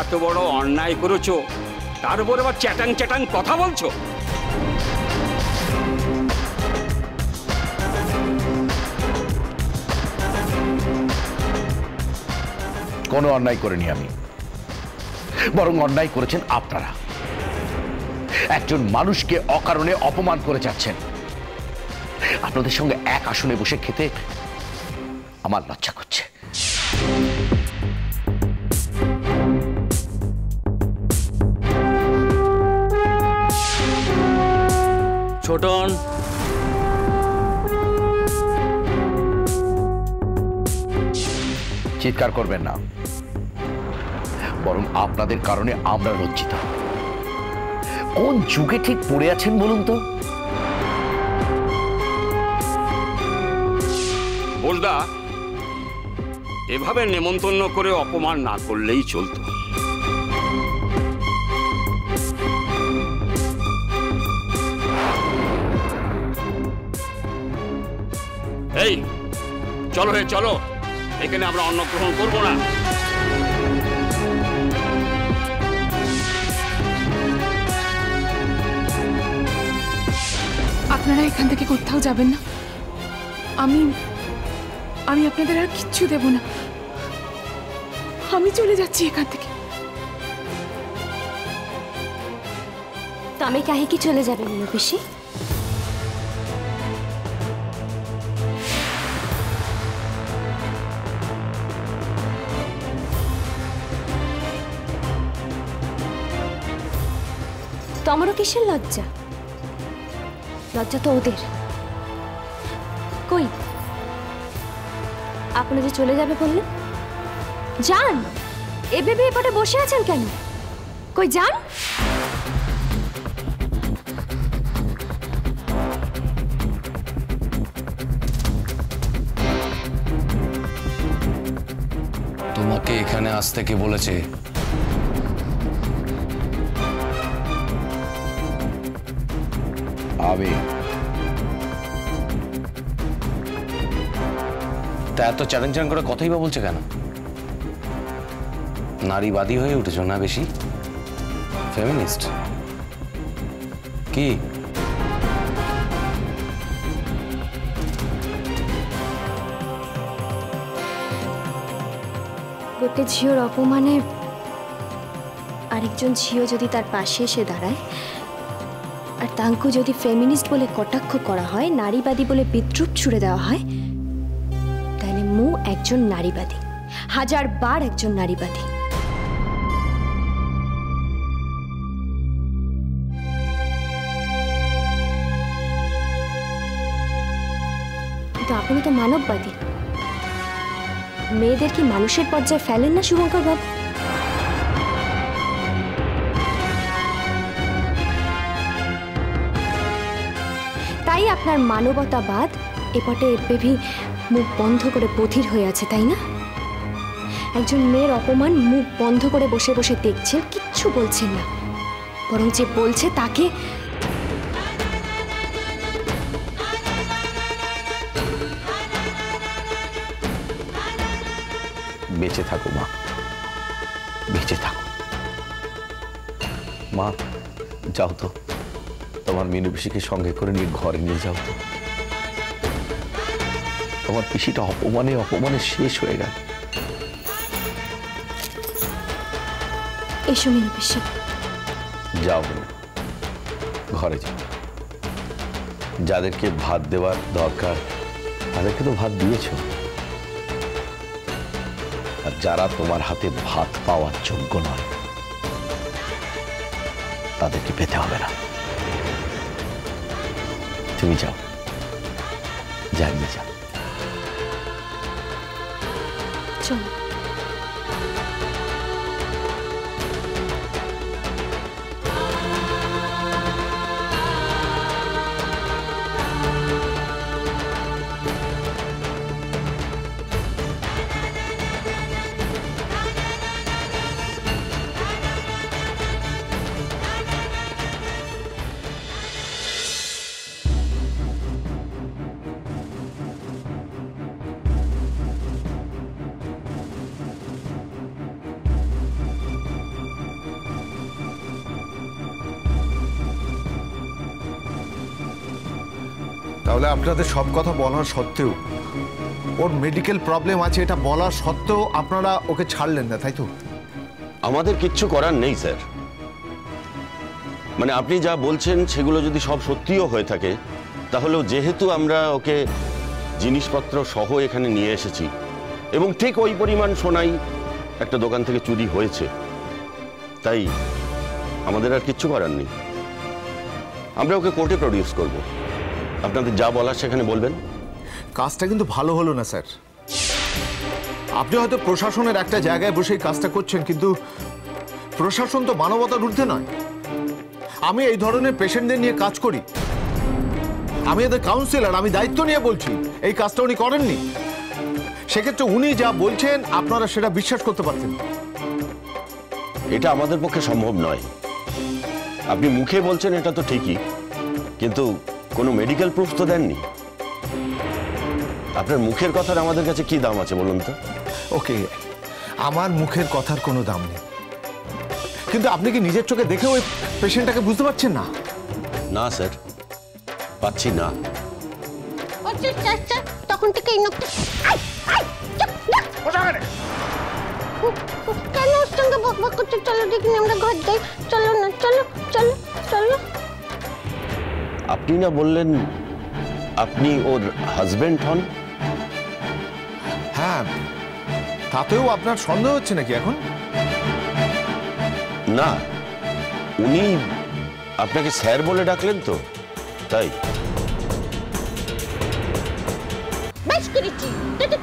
এত বড় অন্যায় করেছো, তার উপর আবার চ্যাটাং চ্যাটাং কথা বলছো? কোনো অন্যায় করিনি আমি, বরং অন্যায় করেছেন আপনারা। একজন মানুষকে অকারণে অপমান করে যাচ্ছেন। আপনাদের সঙ্গে এক আসনে বসে খেতে আমার লজ্জা করছে। ছোটন, চিৎকার করবেন না, বরং আপনাদের কারণে আমরা লজ্জিত। কোন যুগে ঠিক পড়ে আছেন বলুন তো? বলদা, এভাবে নেমন্তন্ন করে অপমান না করলেই চলতো। এই চলো হে চলো, এখানে আমরা অন্ন গ্রহণ করবো না। আপনারা এখান থেকে কোথাও যাবেন না। আমি আমি আপনাদের আর কিচ্ছু দেব না। আমি চলে যাচ্ছি এখান থেকে। তবে কাহে কি চলে যাবেন না পিসি? তোমারও কিসের লজ্জা? লজ্জা তো ওদের। কই আপনি যে চলে যাবে বললেন, যান। এ ভেবে এপাটে বসে আছেন কেন? কই যান। তোমাকে এখানে আসতে কে বলেছে? আমি। তা এত চ্যালেঞ্জ করে কথাই বা বলছে কেন? নারীবাদী হয়ে উঠেছো না বেশি? ফেমিনিস্ট কি? গোটে ঝিওর অপমানে আরেকজন ঝিও যদি তার পাশে এসে দাঁড়ায়, আর তাঙ্কু যদি ফেমিনিস্ট বলে কটাক্ষ করা হয়, নারীবাদী বলে বিদ্রুপ ছুড়ে দেওয়া হয়, তাহলে মু একজন নারীবাদী, 1000 বার একজন নারীবাদী। কিন্তু আপনি তো মানববাদী। মেয়েদের কি মানুষের পর্যায়ে ফেলেন না শুভঙ্কর বাবু? তাই আপনার মানবতাবাদ এপটে এপেভি মুখ বন্ধ করে বধির হয়ে আছে, তাই না? একজন মেয়ের অপমান মুখ বন্ধ করে বসে বসে দেখছেন, কিচ্ছু বলছেন না, বরং যে বলছে তাকে বেঁচে থাকো মা, বেঁচে থাকো মা। যাও তো, তোমার মিনু পিসিকে সঙ্গে করে নিয়ে ঘরে নিয়ে যাও তো। তোমার পিসিটা অপমানে অপমানে শেষ হয়ে গেল। এসো মিনু পিসি। যাও ঘরে যাও। যাদেরকে ভাত দেওয়ার দরকার তাদেরকে তো ভাত দিয়েছো, আর যারা তোমার হাতে ভাত পাওয়ার যোগ্য নয় তাদেরকে পেতে হবে না। তুমি যাও, জানিয়ে যাও। চলো। তাহলে আপনাদের সব কথা বলার সত্ত্বেও, ওর মেডিকেল প্রবলেম আছে এটা বলার সত্ত্বেও আপনারা ওকে ছাড়লেন না, তাই তো? আমাদের কিচ্ছু করার নেই স্যার। মানে আপনি যা বলছেন সেগুলো যদি সব সত্যিও হয়ে থাকে, তাহলেও যেহেতু আমরা ওকে জিনিসপত্র সহ এখানে নিয়ে এসেছি এবং ঠিক ওই পরিমাণ সোনাই একটা দোকান থেকে চুরি হয়েছে, তাই আমাদের আর কিচ্ছু করার নেই। আমরা ওকে কোর্টে প্রডিউস করব। আপনাদের যা বলার সেখানে বলবেন। কাজটা কিন্তু ভালো হলো না স্যার। আপনি হয়তো প্রশাসনের একটা জায়গায় বসেই কাজটা করছেন, কিন্তু প্রশাসন তো মানবতার ঊর্ধ্বে নয়। আমি এই ধরনের পেশেন্টদের নিয়ে কাজ করি, আমি এদের কাউন্সিলর, আমি দায়িত্ব নিয়ে বলছি এই কাজটা উনি করেননি। সেক্ষেত্রে উনি যা বলছেন আপনারা সেটা বিশ্বাস করতে পারতেন। এটা আমাদের পক্ষে সম্ভব নয়। আপনি মুখে বলছেন এটা তো ঠিকই, কিন্তু কোনো মেডিকেল প্রুফ তো দেননি। আপনার মুখের কথার আমাদের কাছে কি দাম আছে বলুন তো? ওকে, আমার মুখের কথার কোনো দাম নেই, কিন্তু আপনি কি নিজের চোখে দেখে ওই পেশেন্টটাকে বুঝতে পারছেন না? না স্যার, পাচ্ছি না। তখন থেকে এই নোকটা কেন ওর সঙ্গে বকবক করছে? চলো দেখিনি, আমরা ঘর যাই। চলো না, চলো চলো চলো। আপনি না বললেন আপনি ওর হাজবেন্ড হন? হ্যাঁ, তাতেও আপনার সন্দেহ হচ্ছে নাকি এখন? না, উনি আপনাকে স্যার বলে ডাকলেন তো, তাই। বেশ করেছি।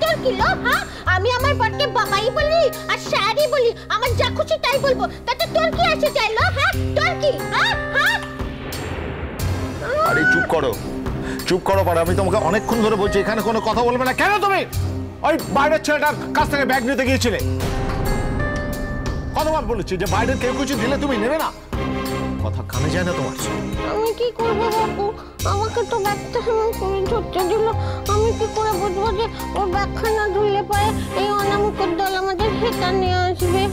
তোর কি লোভ? হ্যাঁ, আমি আমার বরকে বাবাই বলি আর স্যারই বলি, আমার যা খুশি তাই বলবো, তাতে তোর কি আসে যায়? লোভ? হ্যাঁ, তোর কি? আরে চুপ করো, চুপ করো পারে। আমি তোমাকে অনেকক্ষণ ধরে বলছি এখানে কোনো কথা বলবে না। কেন তুমি ওই বাইরের ছেলেটার কাছ থেকে ব্যাগ নিতে গিয়েছিলে? কতবার বলেছি যে বাইরের কেউ কিছু দিলে তুমি নেবে না? কথা কানে যায় না তোমার? আমি কি করবো বাবু? আমাকে তো ব্যাগটা এমন করে ধরতে দিল, আমি কি করে বুঝবো যে ওর ব্যাগখানা ধুলে পারে এই অনামুখের দল আমাদের হেটা নিয়ে আসবে?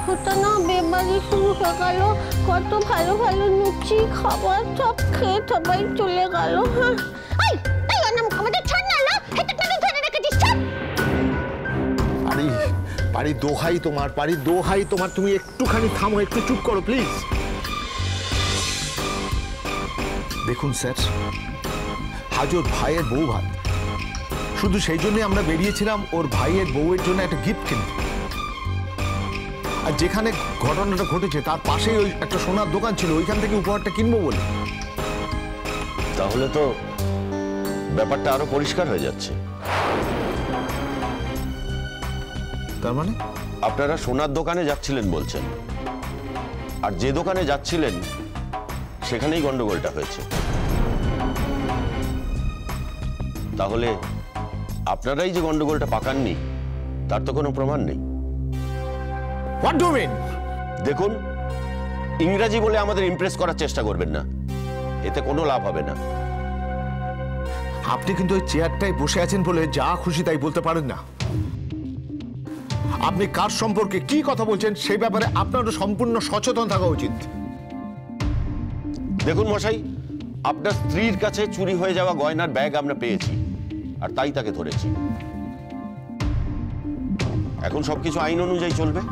হতো না, বেবাজি শুরু হয়ে গেল। কত ভালো ভালো লুচি খাবার সব খেয়ে সবাই চলে গেল। হ্যাঁ, এই অনামুখ আমাদের ছাড় না, হেটাটাকে ধরে রেখেছিস। আরে পারি দোহাই তোমার, পারি দোহাই তোমার, তুমি একটুখানি থামো, একটু চুপ করো প্লিজ। দেখুন স্যার, আজ ওর ভাইয়ের বউ ভাত, শুধু সেই জন্যই আমরা বেরিয়েছিলাম ওর ভাইয়ের বউয়ের জন্য একটা গিফট কিনতে। আর যেখানে ঘটনাটা ঘটেছে তার পাশেই ওই একটা সোনার দোকান ছিল, ওইখান থেকে উপহারটা কিনবো বলে। তাহলে তো ব্যাপারটা আরো পরিষ্কার হয়ে যাচ্ছে। তার মানে আপনারা সোনার দোকানে যাচ্ছিলেন বলছেন, আর যে দোকানে যাচ্ছিলেন সেখানেই গন্ডগোলটা হয়েছে। তাহলে আপনারাই যে গন্ডগোলটা পাকাননি তার তো কোনো প্রমাণ নেই। What do mean? দেখুন, ইংরেজি বলে আমাদের ইমপ্রেস করার চেষ্টা করবেন না, এতে কোনো লাভ হবে না। আপনি কিন্তু ওই চেয়ারটায় বসে আছেন বলে যা খুশি তাই বলতে পারেন না। আপনি কার সম্পর্কে কি কথা বলছেন সেই ব্যাপারে আপনারও সম্পূর্ণ সচেতন থাকা উচিত। দেখুন মশাই, আপনার স্ত্রীর কাছে চুরি হয়ে যাওয়া গয়নার ব্যাগ আমরা পেয়েছি, আর তাই তাকে ধরেছি। এখন সবকিছু আইন অনুযায়ী চলবে।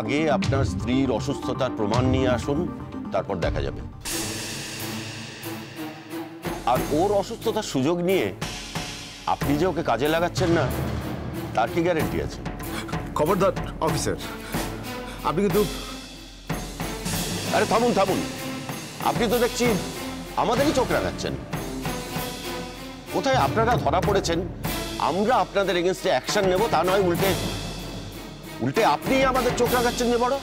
আগে আপনার স্ত্রীর অসুস্থতার প্রমাণ নিয়ে আসুন, তারপর দেখা যাবে। আর ওর অসুস্থতার সুযোগ নিয়ে আপনি যে ওকে কাজে লাগাচ্ছেন না তার কি গ্যারেন্টি আছে? খবরদার অফিসার, আপনি কিন্তু। আরে থামুন থামুন, আপনি তো দেখছি আমাদেরই চোখ রাখাচ্ছেন। কোথায় আপনারা ধরা পড়েছেন, আমরা আপনাদের এগেনস্টে অ্যাকশন নেব তা নয়, উল্টে উল্টে আপনি আমাদের চোখ রাখাচ্ছেন যে বড়।